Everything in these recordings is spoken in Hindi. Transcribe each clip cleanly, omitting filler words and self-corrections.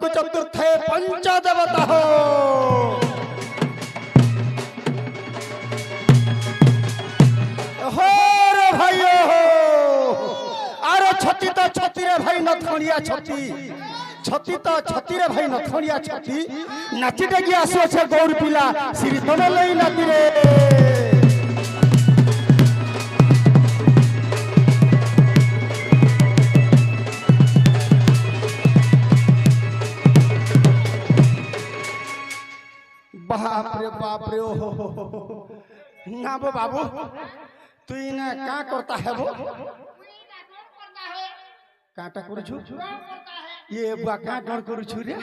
को चतुर्थे पंचदेवता हो रे भाई हो अरे छती तो छती रे भाई नथणिया छती छती तो छती रे भाई नथणिया छती नाची डेगी आसो छे गौर पिला श्री तन लई नाती रे बाप रे ओ ना बो बाबू तू इने का करता है वो काटा करू छु ये बुआ का डर करू छु रे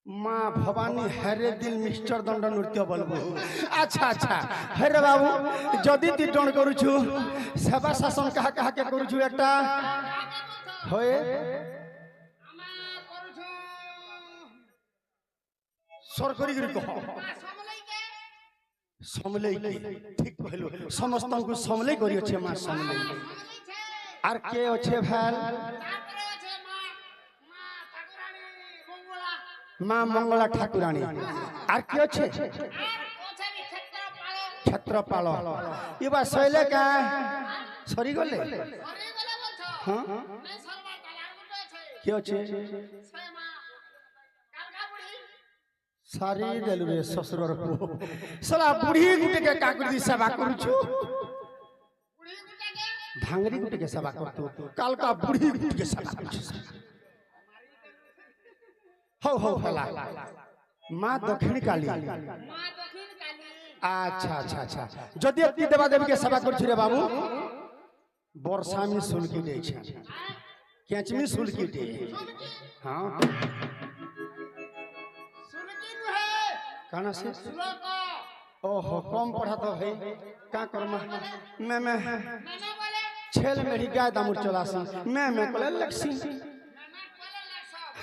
माँ भवानी हरे दिल मिस्टर दंड नृत्य बोलबो अच्छा अच्छा हरे बाबू जदी ती डर करू छु सेवा शासन कहा कहा के करू छु एकटा होए सरकारी कह समलई ठीक कहलो समस्त को समलई करी अच्छे मां समलई आर के अच्छे भैल मां मंगला ठाकुरानी आर के अच्छे क्षेत्रपाल ये बा सैले का सरी गले हां के अच्छे सारी देलु रे ससुरर को सला बुढ़ी गुटे के काकुरी सेवा करू छु बुढ़ी गुटे के धांगरी गुटे के सेवा करतो काल का बुढ़ी गुटे के सेवा करू छु हो हला मां दक्षिण काली अच्छा अच्छा अच्छा जदी अति देवा देवी के सेवा करू छु रे बाबू वर्षा में सुलकी दे छै केच में सुलकी दे हां काना से ओहो कम पढ़ा तो भाई का करमा मैं छेल मेरी गाय दामुर चलासी मैं कोले लक्ष्मी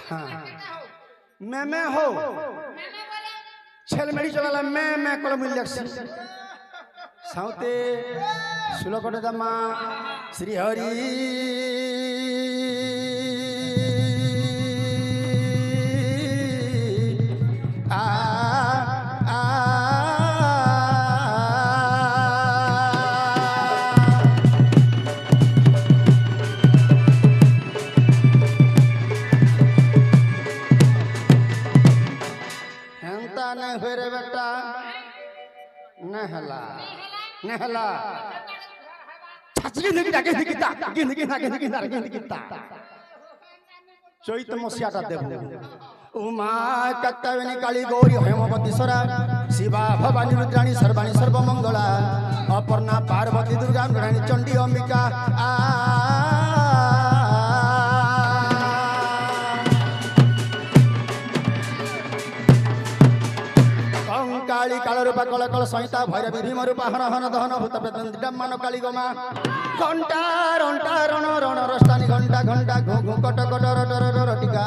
हां मैं हो छेल मेरी चलाला मैं कोले मिल लक्ष्मी साउते सुलकोटे दमा श्री हरि नहला चैत मसियाटा देव उमा कत्ताविनी काली गौरी हेमवती स्वरा शिवा भवानी रुद्राणी सर्वाणी सर्वमंगला अपर्णा पार्वती दुर्गा मृणानी चंडी अंबिका काली काल रूपा कल कल संहिता भैरवी भीम रूपा हन हन दहन भूत प्रेत मान काली गोमा घंटा रंटा रण रण रस्तानी घंटा घंटा घु घु कट कट रट रट रटिका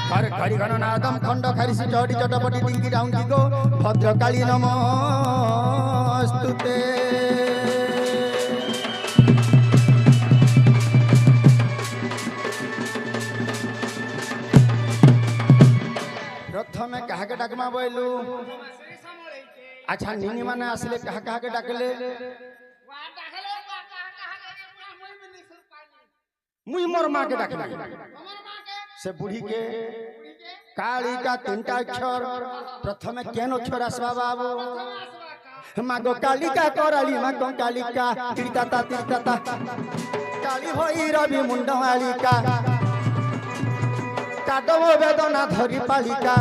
खर खरी घन नादम खंड खारिसी चटी चटपटी टिंकी डाउंकी गो भद्रकाली नमस्तुते प्रथमे कहा के डाकमा बोलू अच्छा नीनी माने आसले कहा के डाकले मुई मोर मां के डाकले से बुढ़ी के काली का तीनटा अक्षर प्रथमे केन अक्षर आसबा बाबू मागो कालिका कराली मागो कालिका तीर्ताता तीर्ताता काली होई रवि मुंडमालिका काटम वेदना धरी पालिका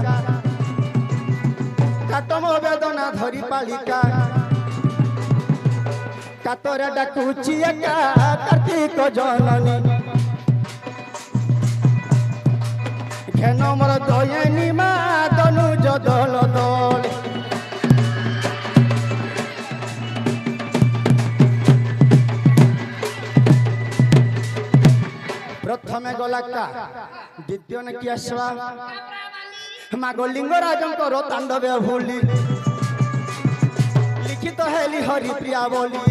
काटम वेदना धरी पालिका कातरे डाकुची एका कार्तिक जननी घेन मोर दयनी मा दनुज दल दल प्रथमे गलाका द्वितीय ने किया स्वा मागो लिंगराजन को तांडवे भूली लिखित हेली हरि प्रिया बोली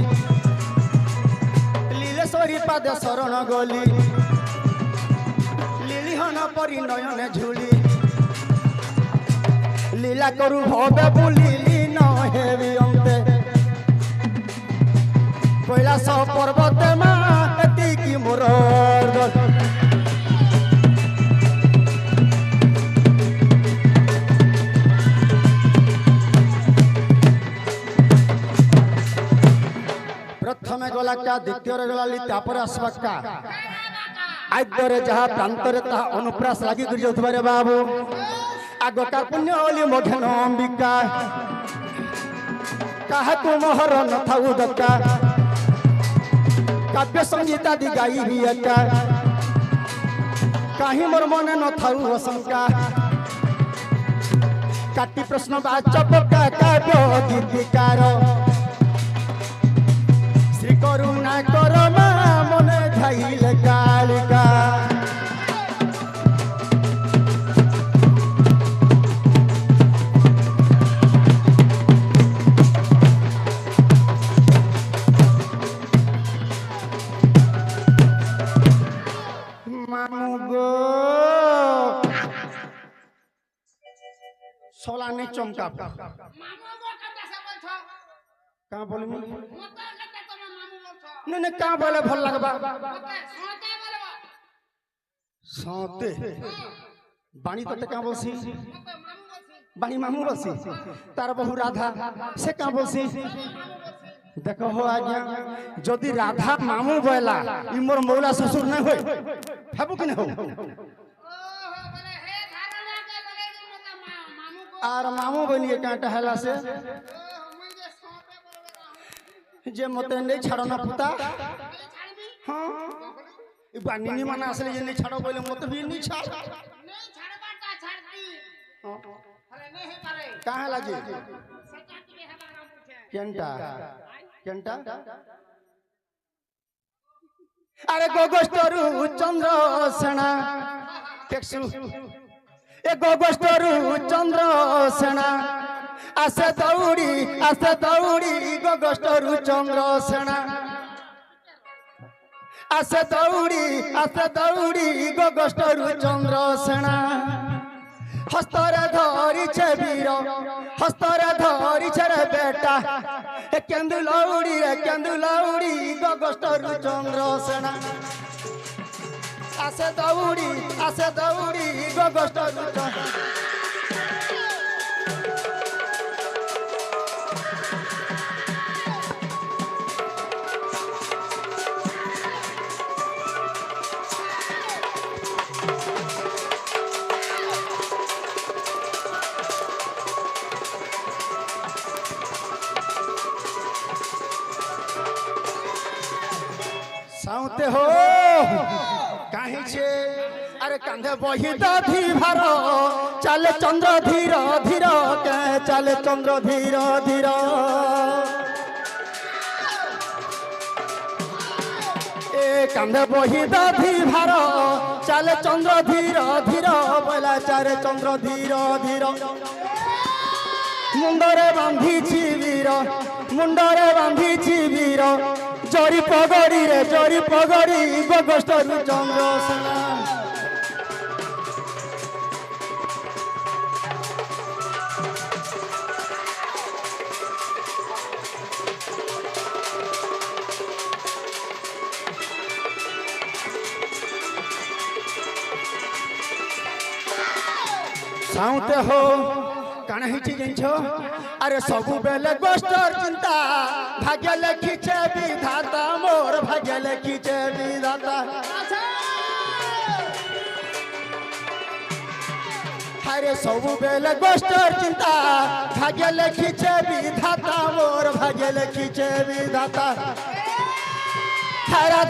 लीलेश्वरी पाद शरण गली বিহন পরি নয়নে ঝুলি লীলা করু ভবে বুলিলি নহেবি অন্তে কৈলাস পর্বতে মা এতিকি মোর प्रथमे गला क्या द्वितीय गला तापर आसबाका आद्ୟରେ ଯାହା ପ୍ରାନ୍ତରେ ତାହା ଅନୁପ୍ରାସ ଲାଗି କରି ଯାଉଥିବାରେ ବାବୁ ଆଗକା ପୁଣ୍ୟ ଓଲି ମଘନ ଅମ୍ବିକା କାହାକୁ ମୋହର ନଥାଉ ଦକା କାବ୍ୟ ସଂଗୀତା ଦି ଗାଇବି ଏକା କାହିଁ ମୋର ମନେ ନଥାଉ ଅଶଙ୍କା କାଟି ପ୍ରଶ୍ନ ବାଚକ କାବ୍ୟ ଗୀତିକାର শ্রী করুণা কর মা মনে ধাইলে কালিকা মামু গো সোলানি চমকা মামু গো কেমনে বলছো কা বলি ने का बोले भल लगबा सोते बाणी तते का बोलसी बाणी मामू बोलसी तार बहु राधा से का बोलसी देखो हो आज्ञा जदि राधा मामू बोला ई मोर मौला ससुर न होय हेबु कि न हो आर मामू बनिए काटा हला से जे मते नहीं छाड़ो ना पुता हां ई बानिनी माने असले जे नहीं छाड़ो बोले मते भी नहीं छाड़ नहीं छाड़बाटा छाड़ती हां अरे नहीं हे पारे काहे लाजी सेटा के हेबा हम पूछे केंटा अरे गोगोष्टरु चंद्र सेना देखसु ए गोगोष्टरु चंद्र सेना आसे दौड़ी गोगोष्टरु चंद्र सेना आसे दौड़ी गोगोष्टरु चंद्र सेना हस्तरे धरी छे वीर हस्तरे धरी छे रे बेटा ए केंदुलौड़ी गोगोष्टरु चंद्र सेना आसे दौड़ी गोगोष्टरु चंद्र साउते हो काहे छे अरे कांधे बही दधी भार चले चंद्र धीर धीर के चले चंद्र धीर धीर ए कांधे बही दधी भार चले चंद्र धीर धीर बोला चारे चंद्र धीर धीर मुंडरे बांधी वीर जरी पगड़ी गोगोष्टरु चंद्र सेना साउते हो काना हिची जंछो अरे सबु बेले गोष्टर चिंता भाग्य लिखिचे विधाता मोर भाग्य लिखिचे विधाता अरे सबु बेले गोष्टर चिंता भाग्य लिखिचे विधाता मोर भाग्य लिखिचे विधाता हरा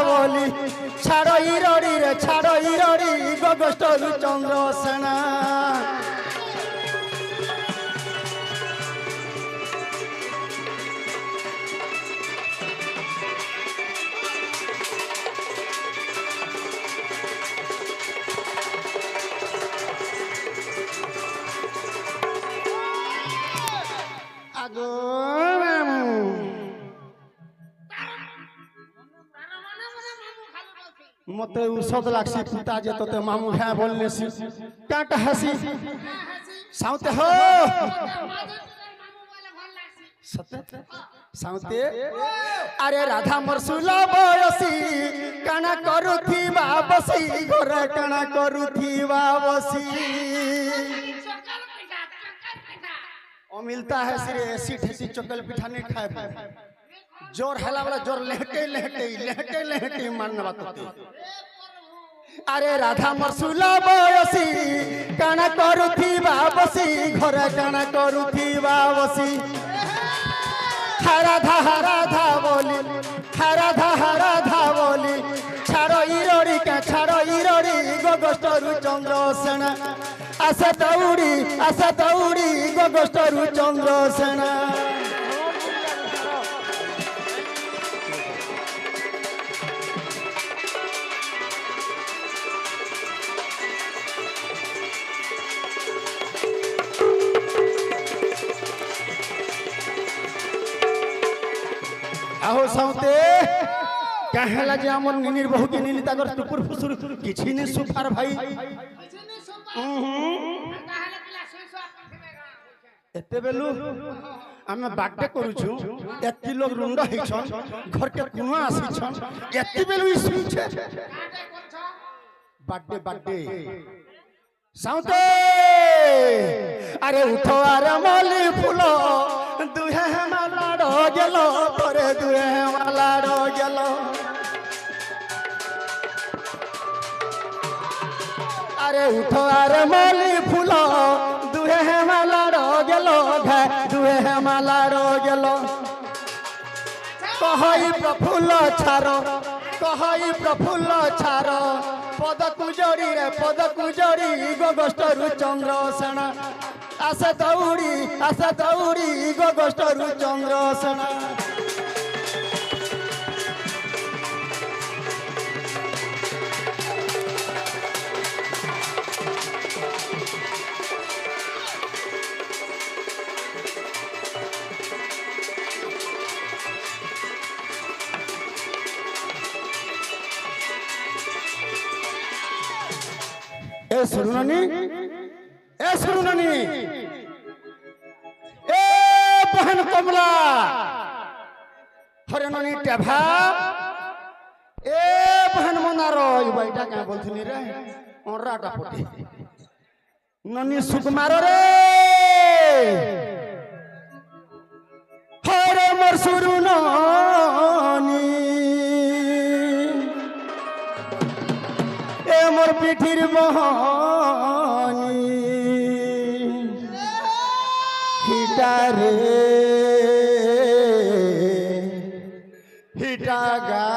बोली छाड़ो इरड़ी गोगोष्टरु चंद्र सेना आगो मते औषध लागसी पिता जे तोते मामू है बोलने सी काटा हसी साउते हो सत्य साउते अरे राधा मरसुला बयसी काना करुथी बाबसी घर काना करुथी बाबसी ओ मिलता है सिरे एसिड है चकल पिठा नहीं खाए जोर हला वाला जोर लहटे मानना बात होती अरे राधा मरसुला बयसी काना करुथी बाबसी घर काना करुथी बाबसी राधा बोली राधा बोली छाड़ो इरोड़ी का छाड़ो इरोड़ी गोगोष्ठरु चंद्रसेना आशा दौड़ी गोगोष्ठरु चंद्रसेना आहो साउते कहला जे हमर निनिर बहु के निनी तागर टुकुर फुसुर किछि ने सुफार भाई एते बेलु हमें बाटे करू छु एति लोग रुंड हे छन घर के कुना आसी छन एति बेलु ई सुन छे बाटे साउते अरे उठो अरे माली फूलो दुहे माला रो गेलो तोरे दुहे माला रो गेलो अरे उठो अरे माली फूलो दुहे माला रो गेलो घे दुहे माला रो गेलो कहई प्रफुल्ल छारो पद कुजरी गोगोष्ठरु चंद्रसेना आशा दौड़ी गोगोष्ठरु चंद्रसेना ए सुरुननी ए बहन कमला हरननी टेभा ए बहन मनारो ई बाईटा का बोलथनी रे ओराटा पटी ननी सुकुमार रे हरे मोर सुरुननी मोर पिठिर बहनी हिटा गा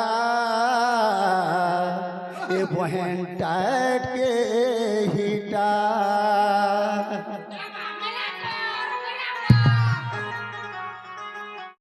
ए बहन टाट के हिटा